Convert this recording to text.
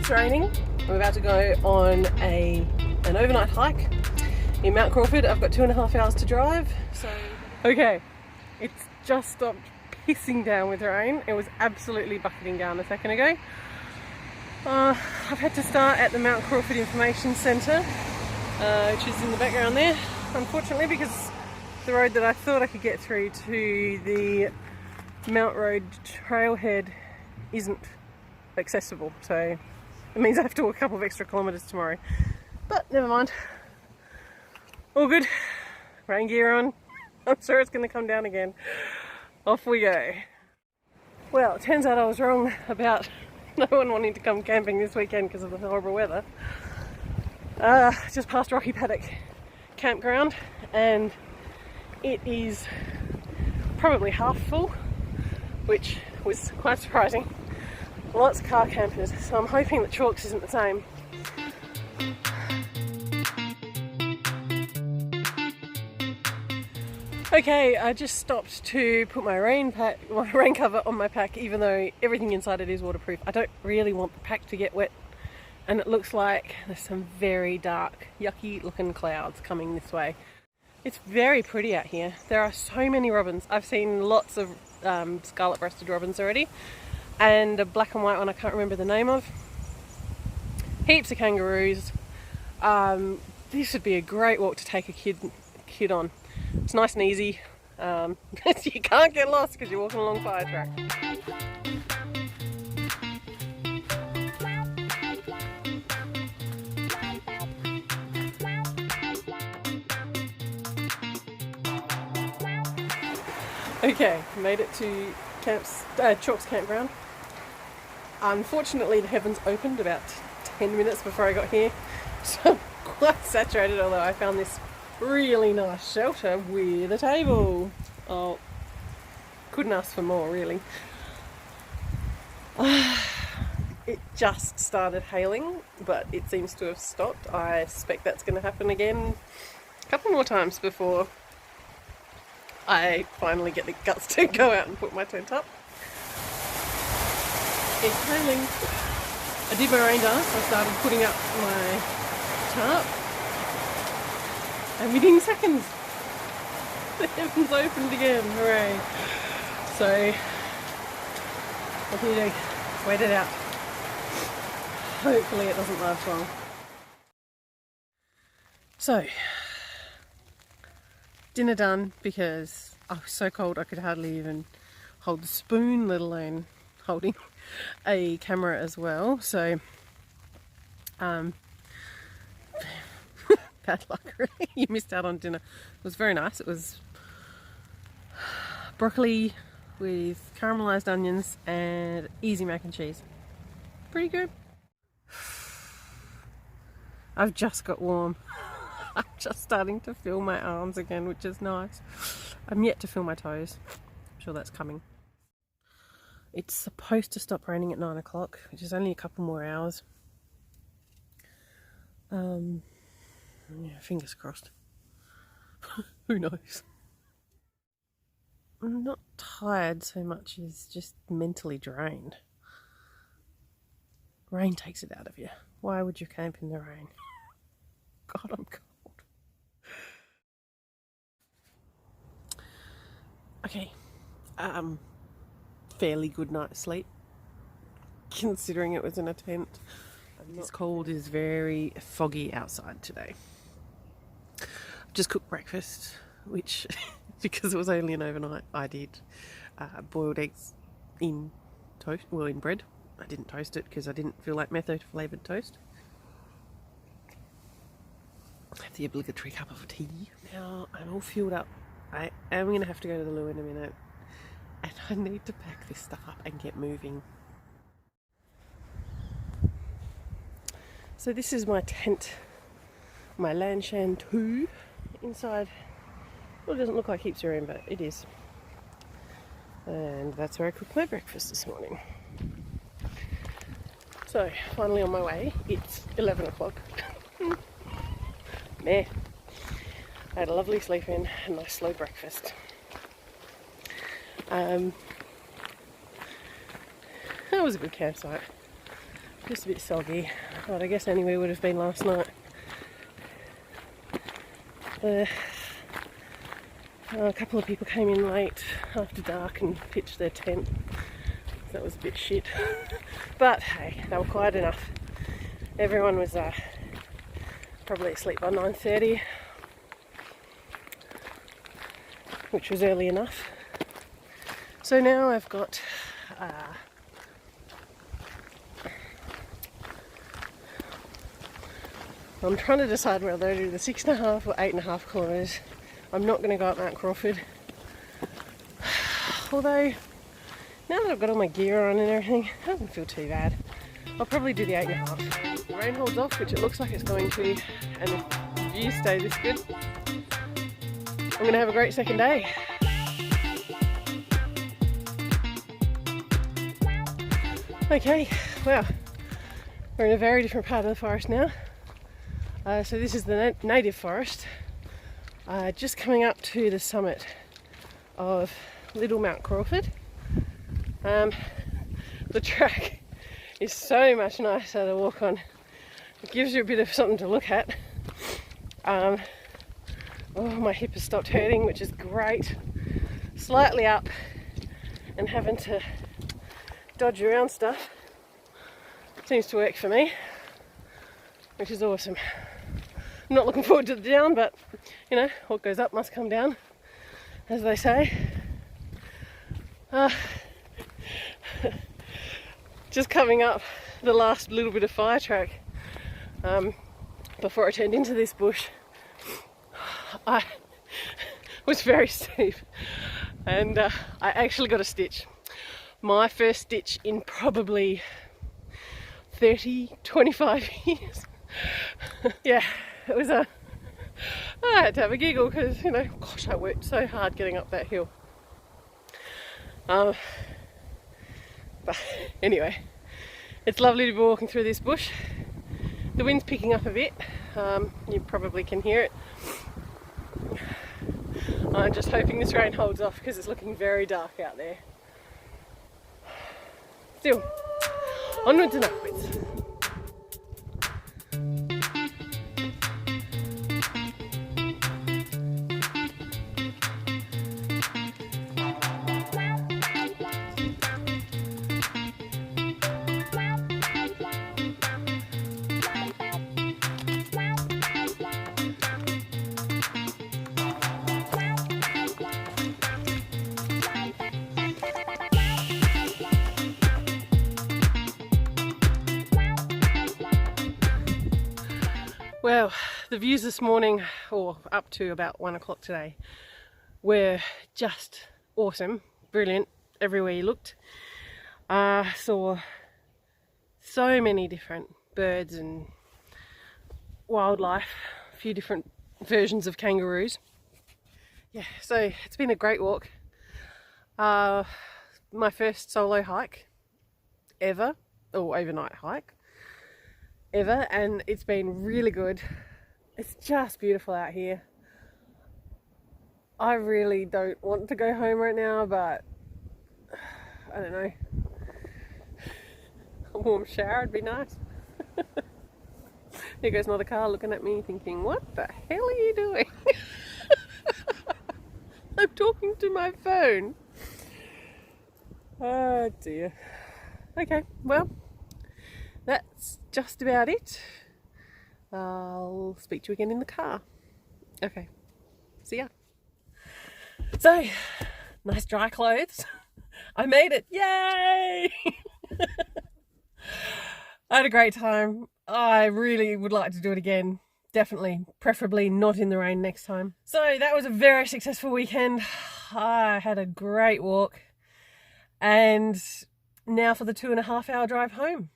It's raining. I'm about to go on an overnight hike in Mount Crawford. I've got 2.5 hours to drive. So okay, it's just stopped pissing down with rain. It was absolutely bucketing down a second ago. I've had to start at the Mount Crawford Information Centre, which is in the background there, unfortunately, because the road that I thought I could get through to the Mount Road trailhead isn't accessible, so it means I have to walk a couple of extra kilometres tomorrow. But never mind. All good. Rain gear on. I'm sure it's going to come down again. Off we go. Well, it turns out I was wrong about no one wanting to come camping this weekend because of the horrible weather. Just past Rocky Paddock Campground, and it is probably half full, which was quite surprising. Lots of car campers, so I'm hoping that Chalks isn't the same. Okay, I just stopped to put my rain cover on my pack, even though everything inside it is waterproof. I don't really want the pack to get wet, and it looks like there's some very dark, yucky looking clouds coming this way. It's very pretty out here. There are so many robins. I've seen lots of scarlet-breasted robins already, and a black and white one I can't remember the name of. Heaps of kangaroos. This would be a great walk to take a kid on. It's nice and easy. You can't get lost because you're walking along fire track. Okay, made it to Chalks Campground. Unfortunately, the heavens opened about 10 minutes before I got here, so I'm quite saturated, although I found this really nice shelter with a table. Oh, couldn't ask for more, really. It just started hailing, but it seems to have stopped. I suspect that's going to happen again a couple more times before I finally get the guts to go out and put my tent up. It's hailing. I did my rain dance. I started putting up my tarp. And within seconds, the heavens opened again. Hooray! So, what do you do? Wait it out. Hopefully it doesn't last long. So, dinner done because I was so cold I could hardly even hold the spoon, let alone holding a camera as well. So, bad luck, really. You missed out on dinner. It was very nice. It was broccoli with caramelised onions and easy mac and cheese. Pretty good. I've just got warm. I'm just starting to feel my arms again, which is nice. I'm yet to feel my toes. I'm sure that's coming. It's supposed to stop raining at 9 o'clock, which is only a couple more hours. Yeah, fingers crossed. Who knows? I'm not tired so much as just mentally drained. Rain takes it out of you. Why would you camp in the rain? God, I'm cold. Okay. Fairly good night's sleep, considering it was in a tent. This cold is very foggy outside today. I've just cooked breakfast, which, because it was only an overnight, I did boiled eggs in toast, well, in bread. I didn't toast it because I didn't feel like method flavoured toast. I have the obligatory cup of tea. Now I'm all fueled up. I am going to have to go to the loo in a minute, and I need to pack this stuff up and get moving. So this is my tent, my Lanshan 2 inside. Well, it doesn't look like heaps of room, but it is. And that's where I cooked my breakfast this morning. So, finally on my way. It's 11 o'clock. Meh. I had a lovely sleep in, a nice slow breakfast. That was a good campsite. Just a bit soggy, but I guess anywhere would have been last night. A couple of people came in late after dark and pitched their tent. That was a bit shit. But hey, they were quiet enough. Everyone was probably asleep by 9:30, which was early enough. So now I've got I'm trying to decide whether I do the 6.5 or 8.5 kilometres. I'm not going to go up Mount Crawford. Although, now that I've got all my gear on and everything, it doesn't feel too bad. I'll probably do the 8.5. The rain holds off, which it looks like it's going to, and if the views stay this good, I'm going to have a great second day. Okay, well, we're in a very different part of the forest now. So this is the native forest, just coming up to the summit of Little Mount Crawford. The track is so much nicer to walk on. It gives you a bit of something to look at. Oh, my hip has stopped hurting, which is great. Slightly up and having to dodge around stuff seems to work for me, which is awesome. I'm not looking forward to the down, but you know, what goes up must come down, as they say. Just coming up the last little bit of fire track before I turned into this bush, I was very steep, and I actually got a stitch. My first stitch in probably 25 years. Yeah, it was I had to have a giggle because, you know, gosh, I worked so hard getting up that hill. But anyway, it's lovely to be walking through this bush. The wind's picking up a bit. You probably can hear it. I'm just hoping this rain holds off because it's looking very dark out there. Still, onwards and upwards. Well, the views this morning, or up to about 1 o'clock today, were just awesome, brilliant, everywhere you looked. Saw so many different birds and wildlife, a few different versions of kangaroos. Yeah, so it's been a great walk. My first solo hike ever, or overnight hike ever, and it's been really good. It's just beautiful out here. I really don't want to go home right now, but I don't know, a warm shower would be nice. There goes another car looking at me thinking, what the hell are you doing? I'm talking to my phone. Oh dear. Okay, well, that's just about it. I'll speak to you again in the car. Okay, see ya. So, nice dry clothes. I made it, yay! I had a great time. I really would like to do it again. Definitely, preferably not in the rain next time. So that was a very successful weekend. I had a great walk. And now for the 2.5 hour drive home.